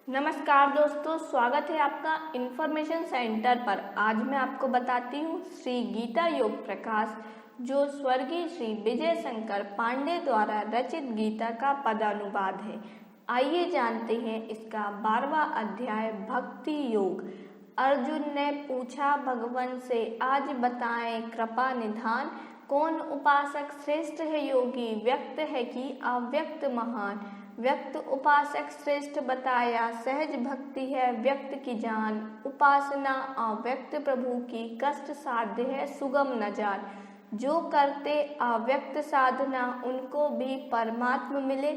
नमस्कार दोस्तों, स्वागत है आपका इन्फॉर्मेशन सेंटर पर। आज मैं आपको बताती हूँ श्री गीता योग प्रकाश, जो स्वर्गीय श्री विजय शंकर पांडे द्वारा रचित गीता का पदानुवाद है। आइए जानते हैं इसका 12वां अध्याय भक्ति योग। अर्जुन ने पूछा भगवान से, आज बताएं कृपा निधान, कौन उपासक श्रेष्ठ है योगी, व्यक्त है कि अव्यक्त महान। व्यक्त उपासक श्रेष्ठ बताया, सहज भक्ति है व्यक्त की जान। उपासना अव्यक्त प्रभु की, कष्ट साध्य है सुगम न जान। जो करते अव्यक्त साधना, उनको भी परमात्म मिले।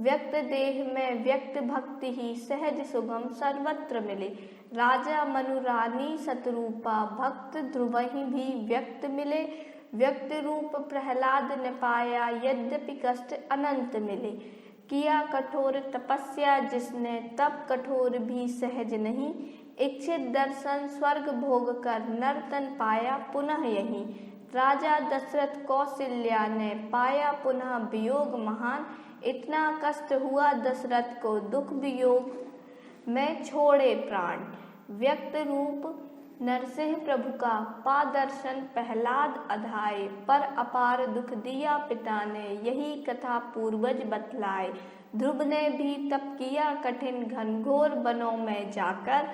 व्यक्त देह में व्यक्त भक्ति ही, सहज सुगम सर्वत्र मिले। राजा मनु रानी सतरूपा, भक्त ध्रुवहि भी व्यक्त मिले। व्यक्त रूप प्रहलाद ने पाया, यद्यपि कष्ट अनंत मिले। किया कठोर तपस्या जिसने, तप कठोर भी सहज नहीं। इच्छित दर्शन स्वर्ग भोग कर, नर्तन पाया पुनः यही। राजा दशरथ कौशल्या ने पाया पुनः वियोग महान। इतना कष्ट हुआ दशरथ को, दुख वियोग में छोड़े प्राण। व्यक्त रूप नरसिंह प्रभु का, पा दर्शन प्रहलाद अधाए। पर अपार दुख दिया पिता ने, यही कथा पूर्वज बतलाए। ध्रुव ने भी तप किया कठिन, घनघोर वनों में जाकर।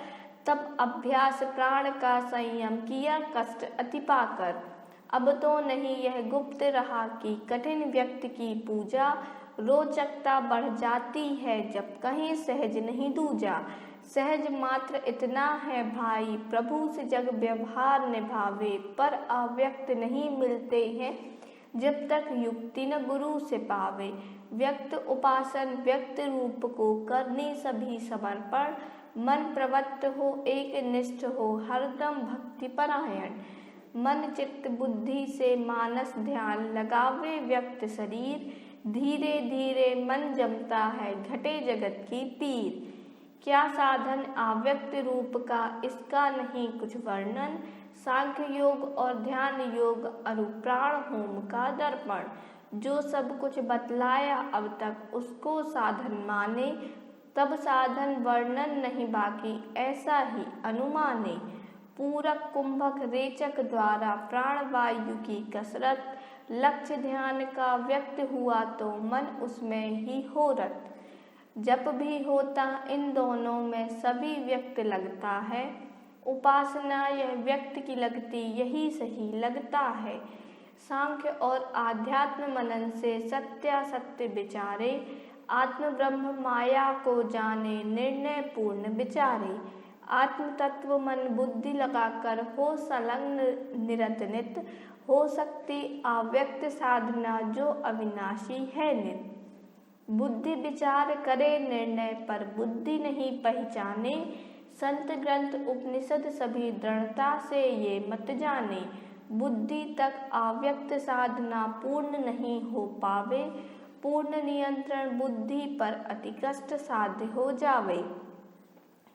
तब अभ्यास प्राण का संयम किया, कष्ट अति पाकर। अब तो नहीं यह गुप्त रहा कि कठिन व्यक्ति की पूजा। रोचकता बढ़ जाती है जब कहीं सहज नहीं दूजा। सहज मात्र इतना है भाई, प्रभु से जग व्यवहार निभावे। पर अव्यक्त नहीं मिलते हैं, जब तक युक्ति न गुरु से पावे। व्यक्त उपासन व्यक्त रूप को, करनी सभी समर्पण। मन प्रवत्त हो एक निष्ठ हो, हरदम भक्ति परायण। मन चित्त बुद्धि से मानस ध्यान, लगावे व्यक्त शरीर। धीरे धीरे मन जमता है, घटे जगत की पीर। क्या साधन अव्यक्त रूप का, इसका नहीं कुछ वर्णन। सांख्य योग और ध्यान योग, अरुप्राण होम का दर्पण। जो सब कुछ बतलाया अब तक, उसको साधन माने। तब साधन वर्णन नहीं बाकी, ऐसा ही अनुमाने। पूरक कुंभक रेचक द्वारा, प्राण वायु की कसरत। लक्ष्य ध्यान का व्यक्त हुआ तो, मन उसमें ही हो रत। जप भी होता इन दोनों में, सभी व्यक्त लगता है। उपासना यह व्यक्त की लगती, यही सही लगता है। सांख्य और आध्यात्म मनन से सत्यासत्य विचारे। आत्म ब्रह्म माया को जाने, निर्णय पूर्ण विचारे। आत्म तत्व मन बुद्धि लगाकर, हो संलग्न निरत नित। हो सकती अव्यक्त साधना, जो अविनाशी है नित। बुद्धि विचार करे निर्णय पर, बुद्धि नहीं पहचाने। संत ग्रंथ उपनिषद सभी दृढ़ता से ये मत जाने। बुद्धि तक अव्यक्त साधना, पूर्ण नहीं हो पावे। पूर्ण नियंत्रण बुद्धि पर, अति कष्ट साध्य हो जावे।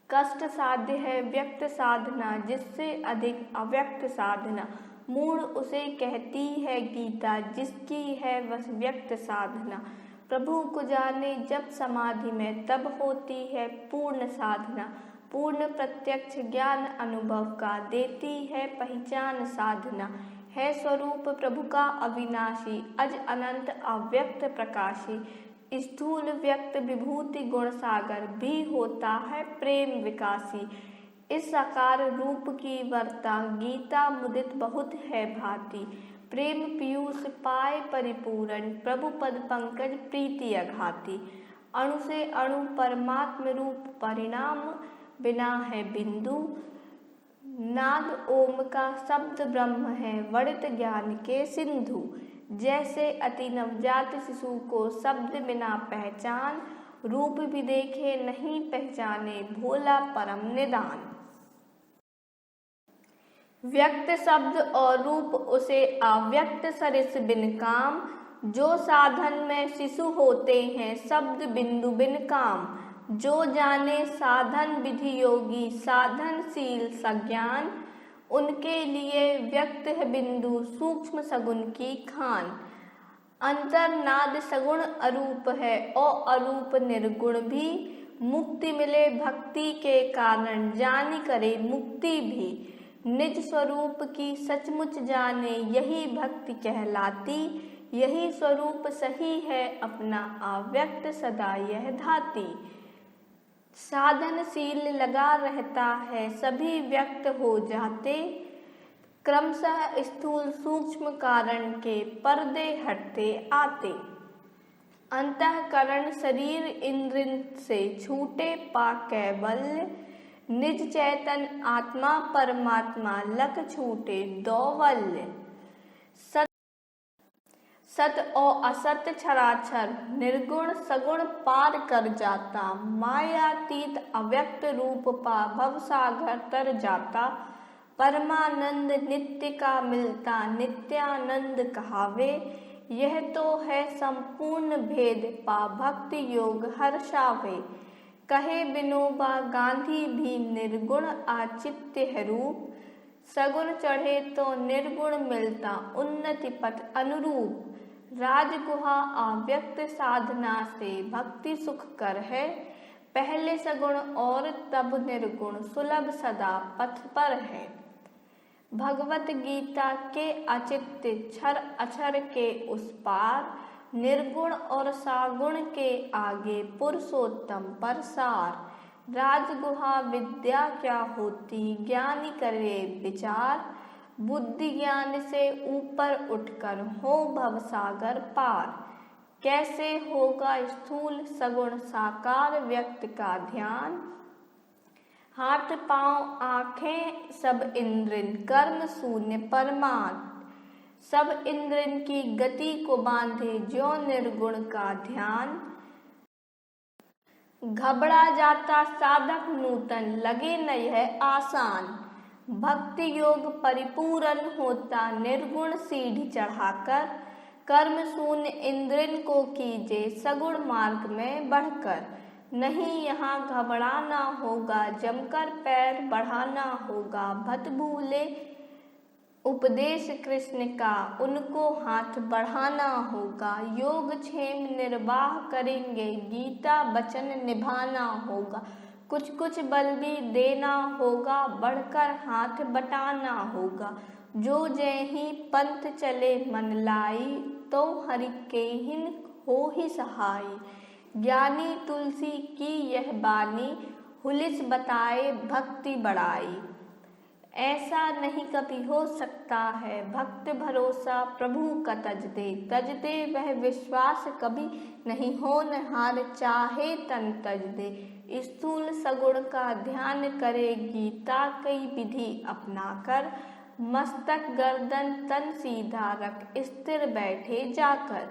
कष्ट साध्य है व्यक्त साधना, जिससे अधिक अव्यक्त साधना। मूढ़ उसे कहती है गीता, जिसकी है वह व्यक्त साधना। प्रभु को जाने जब समाधि में, तब होती है पूर्ण साधना। पूर्ण प्रत्यक्ष ज्ञान अनुभव का, देती है पहचान साधना। है स्वरूप प्रभु का अविनाशी, अज अनंत अव्यक्त प्रकाशी। स्थूल व्यक्त विभूति गुण सागर, भी होता है प्रेम विकासी। इस साकार रूप की वर्ता, गीता मुदित बहुत है भांति। प्रेम पीयूष पाए परिपूरण, प्रभु पद पंकज प्रीति अघाती। अणु से अणु परमात्म रूप, परिणाम बिना है बिंदु। नाद ओम का शब्द ब्रह्म है, वर्णित ज्ञान के सिंधु। जैसे अति नवजात शिशु को शब्द बिना पहचान, रूप भी देखे नहीं पहचाने, भोला परम निदान। व्यक्त शब्द और रूप उसे अव्यक्त सरिस बिन काम। जो साधन में शिशु होते हैं, शब्द बिंदु बिन काम। जो जाने साधन विधि योगी, साधनशील सज्ञान। उनके लिए व्यक्त है बिंदु, सूक्ष्म सगुन की खान। अंतर्नाद सगुण अरूप है, और अरूप निर्गुण भी। मुक्ति मिले भक्ति के कारण, जानी करे मुक्ति भी। निज स्वरूप की सचमुच जाने, यही भक्ति कहलाती। यही स्वरूप सही है अपना, अव्यक्त सदा यह धाती। साधनशील लगा रहता है, सभी व्यक्त हो जाते। क्रमशः स्थूल सूक्ष्म कारण के पर्दे हटते आते। अंतःकरण शरीर इंद्र से छूटे पा कैवल्य। निज चैतन आत्मा परमात्मा लख छूटे दोवल्य। सत और असत छराछर, निर्गुण सगुण पार कर जाता। मायातीत अव्यक्त रूप पा भवसागर तर जाता। परमानंद नित्य का मिलता, नित्यानंद कहावे। यह तो है संपूर्ण भेद, पा भक्ति योग हर्षावे। कहे विनोबा गांधी भी, निर्गुण आचित्य है रूप। सगुण चढ़े तो निर्गुण मिलता, उन्नति पथ अनुरूप। राजगुहा अव्यक्त साधना से भक्ति सुख कर है। पहले सगुण और तब निर्गुण, सुलभ सदा पथ पर है। भगवत गीता के अचित्य, क्षर अक्षर के उस पार। निर्गुण और सागुण के आगे, पुरुषोत्तम परसार। राजगुहा विद्या क्या होती, ज्ञानी करे विचार। बुद्धि ज्ञान से ऊपर उठकर, हो भवसागर पार। कैसे होगा स्थूल सगुण साकार व्यक्त का ध्यान। हाथ पांव आंखें सब इंद्रिन, कर्म शून्य परमात्म। सब इंद्रिन की गति को बांधे, जो निर्गुण का ध्यान। घबरा जाता साधक नूतन, लगे न यह आसान। भक्ति योग परिपूर्ण होता, निर्गुण सीढ़ी चढ़ाकर। कर्म शून्य इंद्रिन को कीजे, सगुण मार्ग में बढ़कर। नहीं यहाँ घबराना होगा, जमकर पैर बढ़ाना होगा। भत भूले उपदेश कृष्ण का, उनको हाथ बढ़ाना होगा। योग क्षेम निर्वाह करेंगे, गीता वचन निभाना होगा। कुछ कुछ बल भी देना होगा, बढ़कर हाथ बटाना होगा। जो जय ही पंथ चले मन लाई, तो हरि के हिन हो ही सहाय। ज्ञानी तुलसी की यह बानी, हुलिस बताए भक्ति बढ़ाई। ऐसा नहीं कभी हो सकता है, भक्त भरोसा प्रभु का तज दे वह विश्वास कभी नहीं होनहार, चाहे तन तज दे। स्थूल सगुण का ध्यान करे, गीता कई विधि अपनाकर। मस्तक गर्दन तन सीधा रख, स्थिर बैठे जाकर।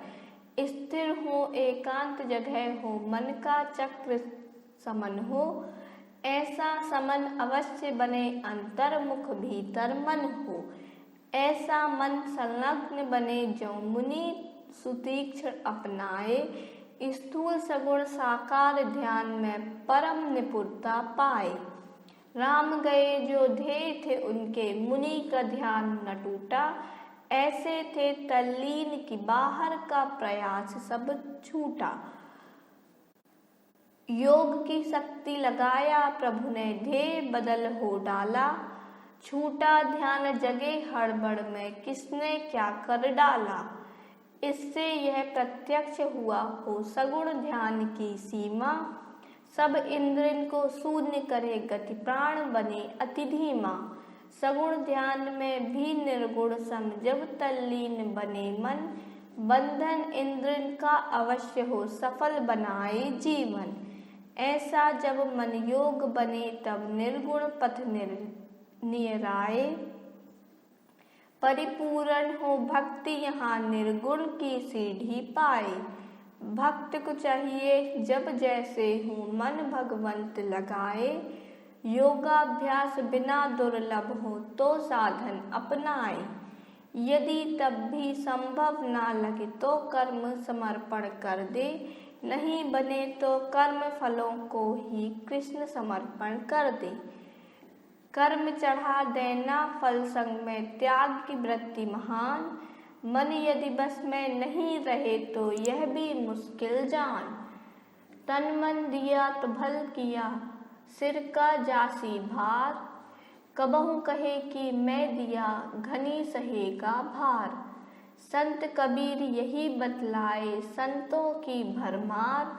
स्थिर हो एकांत जगह हो, मन का चक्र समन हो। ऐसा समन अवश्य बने, अंतर्मुख भीतर मन हो। ऐसा मन संलग्न बने, जो मुनि सुतीक्ष्ण अपनाए। स्थूल सगुण साकार ध्यान में परम निपुणता पाए। राम गए जो ध्येय थे उनके, मुनि का ध्यान न टूटा। ऐसे थे तल्लीन की, बाहर का प्रयास सब छूटा। योग की शक्ति लगाया प्रभु ने, ध्येय बदल हो डाला। छूटा ध्यान जगे हड़बड़ में, किसने क्या कर डाला। इससे यह प्रत्यक्ष हुआ हो सगुण ध्यान की सीमा। सब इंद्रिन को शून्य करे, गति प्राण बने अति धीमा। सगुण ध्यान में भी निर्गुण सम, जब तल्लीन बने मन। बंधन इंद्रिन का अवश्य हो, सफल बनाए जीवन। ऐसा जब मन योग बने, तब निर्गुण पथ निराए। परिपूर्ण हो भक्ति यहाँ, निर्गुण की सीढ़ी पाए। भक्त को चाहिए जब जैसे हो, मन भगवंत लगाए। योगाभ्यास बिना दुर्लभ हो, तो साधन अपनाए। यदि तब भी संभव ना लगे, तो कर्म समर्पण कर दे। नहीं बने तो कर्म फलों को ही कृष्ण समर्पण कर दे। कर्म चढ़ा देना फल संग में, त्याग की वृत्ति महान। मन यदि बस में नहीं रहे, तो यह भी मुश्किल जान। तन मन दिया तो भल किया, सिर का जासी भार। कबहु कहे कि मैं दिया, घनी सहेगा भार। संत कबीर यही बतलाए, संतों की भरमार।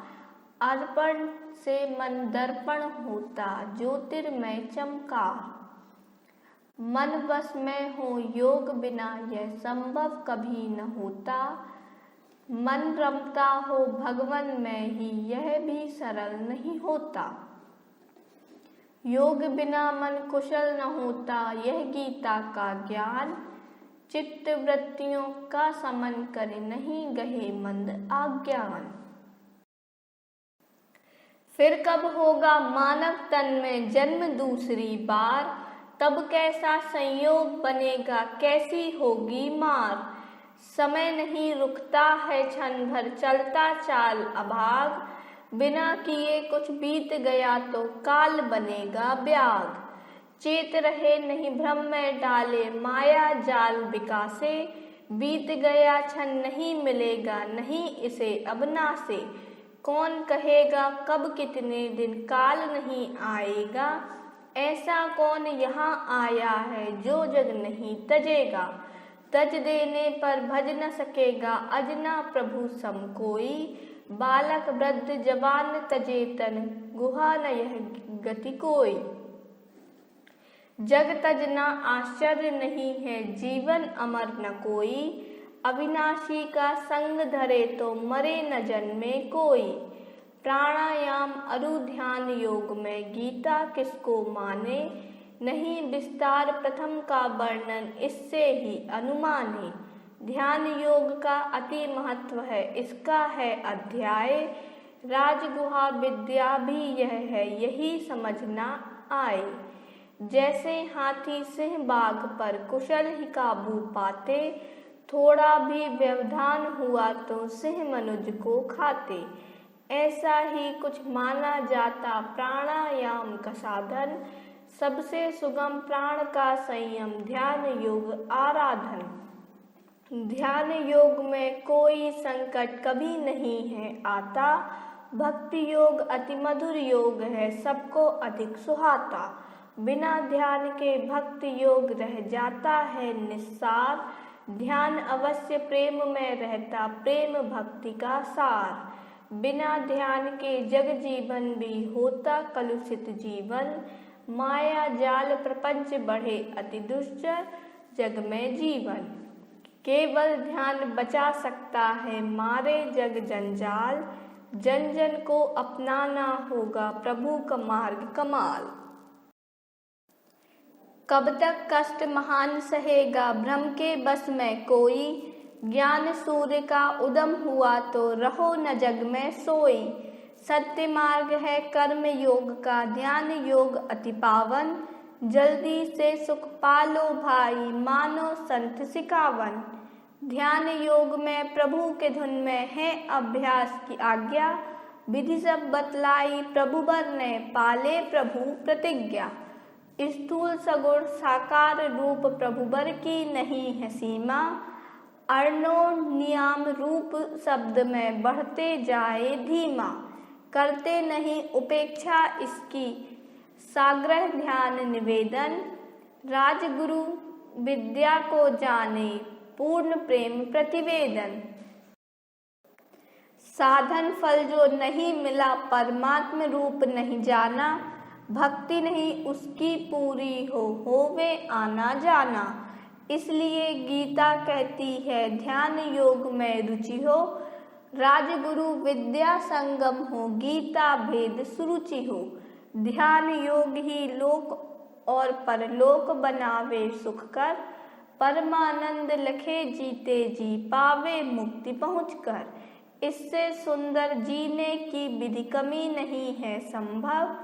अर्पण से मन दर्पण होता, ज्योतिर्मय चमका। मन बस में हो योग बिना, यह संभव कभी न होता। मन रमता हो भगवन में ही, यह भी सरल नहीं होता। योग बिना मन कुशल न होता, यह गीता का ज्ञान। चित्त वृत्तियों का समन करे, नहीं गहे मंद आज्ञान। फिर कब होगा मानव तन में जन्म दूसरी बार, तब कैसा संयोग बनेगा, कैसी होगी मार। समय नहीं रुकता है क्षण भर, चलता चाल अभाग। बिना किए कुछ बीत गया तो काल बनेगा ब्याग। चेत रहे नहीं भ्रम में डाले, माया जाल बिकासे। बीत गया क्षण नहीं मिलेगा, नहीं इसे अब नासे। कौन कहेगा कब कितने दिन, काल नहीं आएगा। ऐसा कौन यहाँ आया है, जो जग नहीं तजेगा। तज देने पर भज न सकेगा, अजना प्रभु सम कोई। बालक वृद्ध जवान तजे तन, गुहा न यह गति कोई। जग तजना आश्चर्य नहीं है, जीवन अमर न कोई। अविनाशी का संग धरे तो मरे न जन्मे कोई। प्राणायाम अरु ध्यान योग में, गीता किसको माने। नहीं विस्तार प्रथम का वर्णन, इससे ही अनुमाने। ध्यान योग का अति महत्व है, इसका है अध्याय। राजगुहा विद्या भी यह है, यही समझना आए। जैसे हाथी सिंह बाघ पर कुशल ही काबू पाते, थोड़ा भी व्यवधान हुआ तो सिंह मनुज को खाते। ऐसा ही कुछ माना जाता प्राणायाम का साधन। सबसे सुगम प्राण का संयम, ध्यान योग आराधन। ध्यान योग में कोई संकट कभी नहीं है आता। भक्ति योग अति मधुर योग है, सबको अधिक सुहाता। बिना ध्यान के भक्ति योग रह जाता है निस्सार। ध्यान अवश्य प्रेम में रहता, प्रेम भक्ति का सार। बिना ध्यान के जग जीवन भी होता कलुषित जीवन। माया जाल प्रपंच बढ़े, अति दुष्चर जग में जीवन। केवल ध्यान बचा सकता है, मारे जग जंजाल। जन जन को अपनाना होगा, प्रभु का मार्ग कमाल। कब तक कष्ट महान सहेगा, भ्रम के बस में कोई। ज्ञान सूर्य का उदम हुआ तो रहो न जग में सोई। सत्य मार्ग है कर्म योग का, ध्यान योग अति पावन। जल्दी से सुख पालो भाई, मानो संत सिखावन। ध्यान योग में प्रभु के धुन में है अभ्यास की आज्ञा। विधि सब बतलाई प्रभु बर ने, पाले प्रभु प्रतिज्ञा। स्थूल सगुण साकार रूप, प्रभु बर की नहीं है सीमा। अर्णो नियाम रूप शब्द में, बढ़ते जाए धीमा। करते नहीं उपेक्षा इसकी, साग्रह ध्यान निवेदन। राजगुरु विद्या को जाने, पूर्ण प्रेम प्रतिवेदन। साधन फल जो नहीं मिला, परमात्म रूप नहीं जाना। भक्ति नहीं उसकी पूरी हो, होवे आना जाना। इसलिए गीता कहती है, ध्यान योग में रुचि हो। राजगुरु विद्या संगम हो, गीता भेद सुरुचि हो। ध्यान योग ही लोक और परलोक बनावे सुख कर। परमानंद लखे जीते जी, पावे मुक्ति पहुँच कर। इससे सुंदर जीने की विधि कमी नहीं है संभव।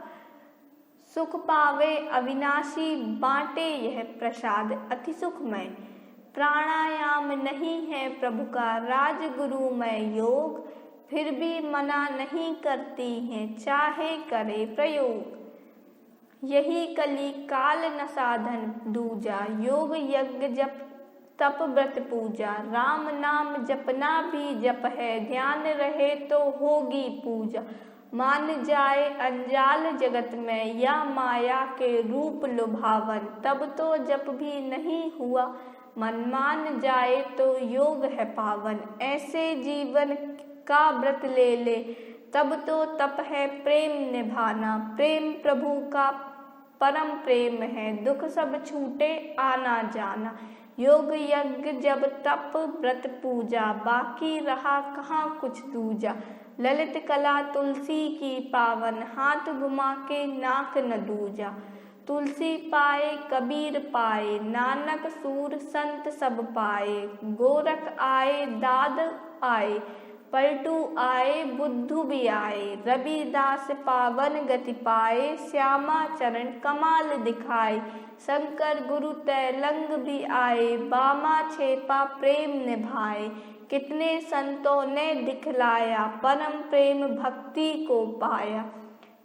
सुख पावे अविनाशी, बांटे यह प्रसाद अति सुखमय। प्राणायाम नहीं है प्रभु का, राजगुरु में योग। फिर भी मना नहीं करती हैं, चाहे करे प्रयोग। यही कली काल न साधन दूजा, योग यज्ञ जप तप व्रत पूजा। राम नाम जपना भी जप है, ध्यान रहे तो होगी पूजा। मान जाए अंजाल जगत में या माया के रूप लुभावन, तब तो जप भी नहीं हुआ मन, मान जाए तो योग है पावन। ऐसे जीवन का व्रत ले ले तब तो तप है प्रेम निभाना, प्रेम प्रभु का परम प्रेम है, दुख सब छूटे आना जाना। योग यज्ञ जब तप व्रत पूजा, बाकी रहा कहाँ कुछ दूजा। ललित कला तुलसी की पावन, हाथ घुमा के नाक न दूजा। तुलसी पाए कबीर पाए, नानक सूर संत सब पाए। गोरख आए दाद आए, पलटू आए बुद्धू भी आए। रविदास पावन गति पाए, श्यामा चरण कमाल दिखाए। शंकर गुरु तैलंग भी आए, बामा छेपा प्रेम निभाए। कितने संतों ने दिखलाया, परम प्रेम भक्ति को पाया।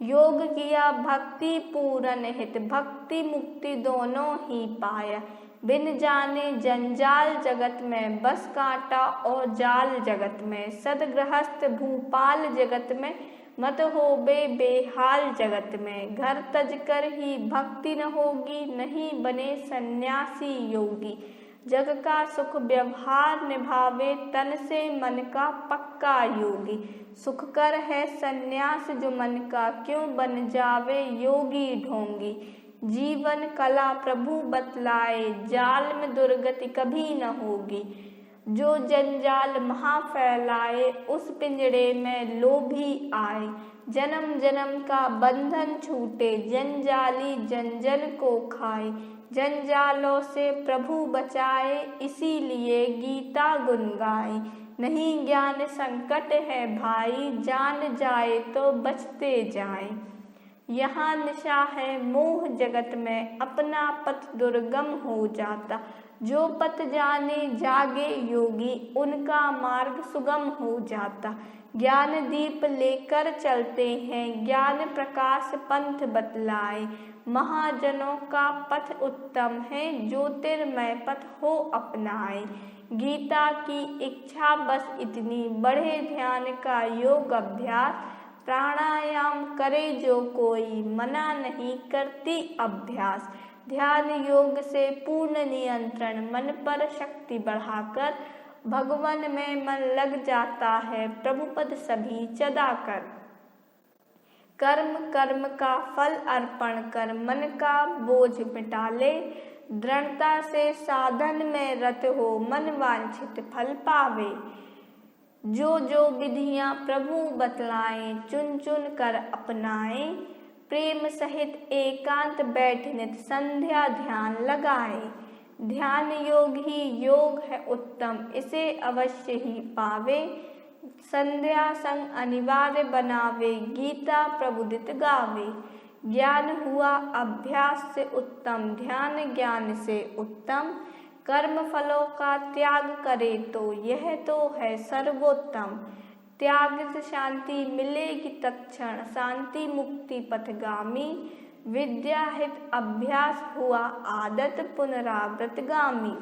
योग किया भक्ति पूरन हित, भक्ति मुक्ति दोनों ही पाया। बिन जाने जंजाल जगत में, बस कांटा और जाल जगत में। सदगृहस्थ भूपाल जगत में, मत हो बेहाल जगत में। घर तज कर ही भक्ति न होगी, नहीं बने सन्यासी योगी। जग का सुख व्यवहार निभावे, तन से मन का पक्का योगी। सुख कर है सन्यास जो मन का, क्यों बन जावे योगी ढोंगी। जीवन कला प्रभु बतलाए, जाल में दुर्गति कभी न होगी। जो जंजाल महा फैलाए, उस पिंजड़े में लोभी आए। जन्म जन्म का बंधन छूटे, जंजाली जन जन को खाए। जंजालों से प्रभु बचाए, इसीलिए गीता गुन गाए। नहीं ज्ञान संकट है भाई, जान जाए तो बचते जाए। यहाँ निशा है मोह जगत में, अपना पथ दुर्गम हो जाता। जो पथ जाने जागे योगी, उनका मार्ग सुगम हो जाता। ज्ञान दीप लेकर चलते हैं, ज्ञान प्रकाश पंथ बतलाए। महाजनों का पथ उत्तम है, ज्योतिर्मय पथ हो अपनाए। गीता की इच्छा बस इतनी, बढ़े ध्यान का योग अभ्यास। प्राणायाम करे जो कोई, मना नहीं करती अभ्यास। ध्यान योग से पूर्ण नियंत्रण, मन पर शक्ति बढ़ाकर। भगवान में मन लग जाता है, प्रभु पद सभी चदा कर। कर्म कर्म का फल अर्पण कर, मन का बोझ मिटा ले। दृढ़ता से साधन में रत हो, मन वांछित फल पावे। जो जो विधियां प्रभु बतलाएं, चुन चुन कर अपनाए। प्रेम सहित एकांत बैठ नित, संध्या ध्यान लगाए। ध्यान योग ही योग है उत्तम, इसे अवश्य ही पावे। संध्या संग अनिवार्य बनावे, गीता प्रबुदित गावे। ज्ञान हुआ अभ्यास से उत्तम, ध्यान ज्ञान से उत्तम। कर्म फलों का त्याग करे तो, यह तो है सर्वोत्तम। त्याग से शांति मिलेगी तत्क्षण, शांति मुक्ति पथगामी। विद्या हित अभ्यास हुआ आदत, पुनरावृतगामी।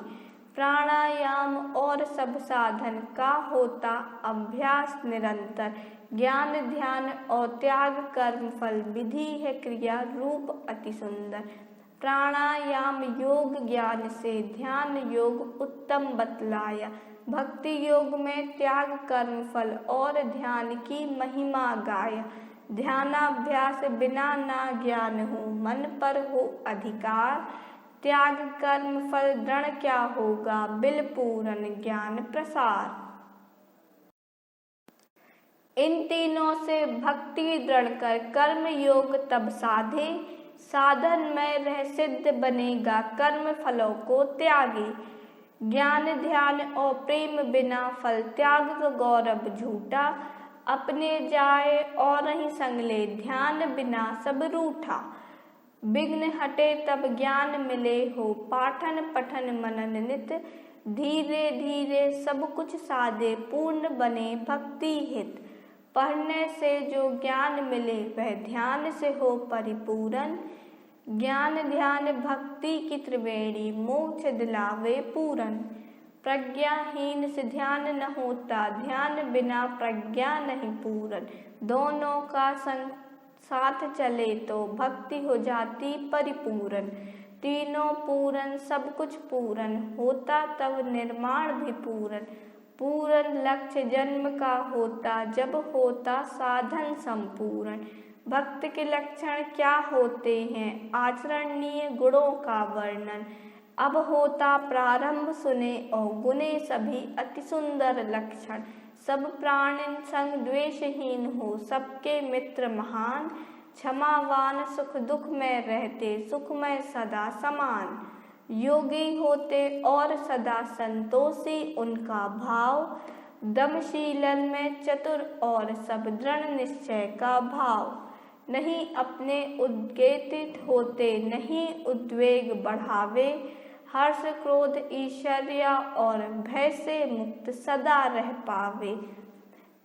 प्राणायाम और सब साधन का होता अभ्यास निरंतर। ज्ञान ध्यान और त्याग कर्म फल, विधि है क्रिया रूप अति सुंदर। प्राणायाम योग ज्ञान से, ध्यान योग उत्तम बतलाया। भक्ति योग में त्याग कर्म फल और ध्यान की महिमा गाया। ध्यानाभ्यास बिना ना ज्ञान हो, मन पर हो अधिकार। त्याग कर्म फल दृढ़ क्या होगा, बिल पूरन ज्ञान प्रसार। इन तीनों से भक्ति दृढ़ कर, कर्म योग तब साधे। साधन में रह सिद्ध बनेगा, कर्म फलों को त्यागे। ज्ञान ध्यान और प्रेम बिना फल, त्याग का गौरव झूठा। अपने जाए और नहीं संग ले, ध्यान बिना सब रूठा। विघ्न हटे तब ज्ञान मिले हो, पाठन पठन मनन नित। धीरे धीरे सब कुछ साधे, पूर्ण बने भक्ति हित। पढ़ने से जो ज्ञान मिले, वह ध्यान से हो परिपूरन। ज्ञान ध्यान भक्ति की त्रिवेणी, मोक्ष दिलावे पूरन। प्रज्ञाहीन से ध्यान न होता, ध्यान बिना प्रज्ञा नहीं पूरन। दोनों का संग साथ चले तो भक्ति हो जाती परिपूरन। तीनों पूरन सब कुछ पूरन, होता तब निर्माण भी पूरन। पूरन लक्ष्य जन्म का होता, जब होता साधन संपूर्ण। भक्त के लक्षण क्या होते हैं, आचरणीय गुणों का वर्णन। अब होता प्रारंभ सुने और गुने सभी अति सुंदर लक्षण। सब प्राणिन संग द्वेषहीन हो, सबके मित्र महान। क्षमावान सुख दुख में रहते, सुख में सदा समान। योगी होते और सदा संतोषी उनका भाव। दमशीलन में चतुर और सब दृढ़ निश्चय का भाव। नहीं अपने उद्गेतित होते, नहीं उद्वेग बढ़ावे। हर्ष क्रोध ईर्ष्या और भय से मुक्त सदा रह पावे।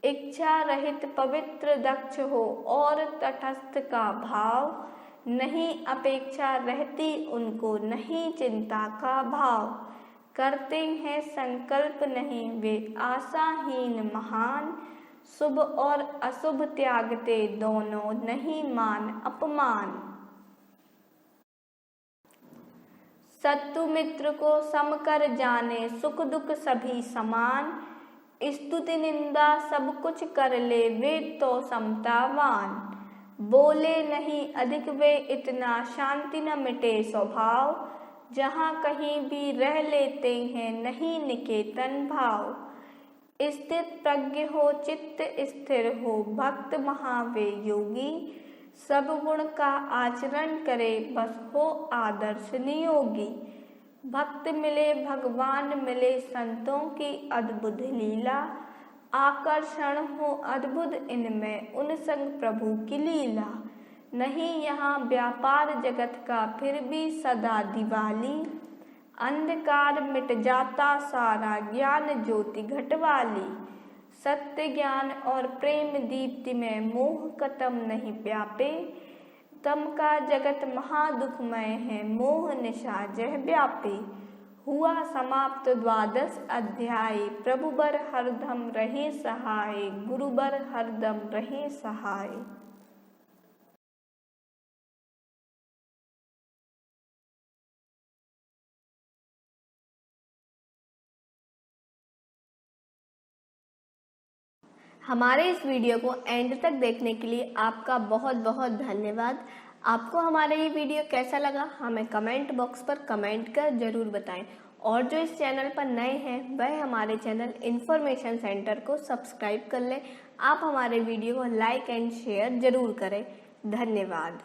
इच्छा रहित पवित्र दक्ष हो और तटस्थ का भाव। नहीं अपेक्षा रहती उनको, नहीं चिंता का भाव। करते हैं संकल्प नहीं वे आशाहीन महान। शुभ और अशुभ त्यागते दोनों, नहीं मान अपमान। शत्रु मित्र को सम कर जाने, सुख दुख सभी समान। स्तुति निंदा सब कुछ कर ले, वे तो समतावान। बोले नहीं अधिक वे इतना, शांति न मिटे स्वभाव। जहाँ कहीं भी रह लेते हैं, नहीं निकेतन भाव। स्थित प्रज्ञ हो चित्त स्थिर हो, भक्त महावे योगी। सब गुण का आचरण करे, बस हो आदर्श नियोगी। भक्त मिले भगवान मिले, संतों की अद्भुत लीला। आकर्षण हो अद्भुत इनमें, उन संग प्रभु की लीला। नहीं यहाँ व्यापार जगत का, फिर भी सदा दिवाली। अंधकार मिट जाता सारा, ज्ञान ज्योति घटवाली। सत्य ज्ञान और प्रेम दीप्ति में, मोह कतम नहीं व्यापे। तम का जगत महादुखमय है, मोह निशा जह व्यापे। हुआ समाप्त द्वादश अध्याय, प्रभु बर हरदम रहे सहाय, गुरु बर हरदम रहे सहाय। हमारे इस वीडियो को एंड तक देखने के लिए आपका बहुत बहुत धन्यवाद। आपको हमारा ये वीडियो कैसा लगा हमें कमेंट बॉक्स पर कमेंट कर ज़रूर बताएं। और जो इस चैनल पर नए हैं वह हमारे चैनल इन्फॉर्मेशन सेंटर को सब्सक्राइब कर लें। आप हमारे वीडियो को लाइक एंड शेयर ज़रूर करें। धन्यवाद।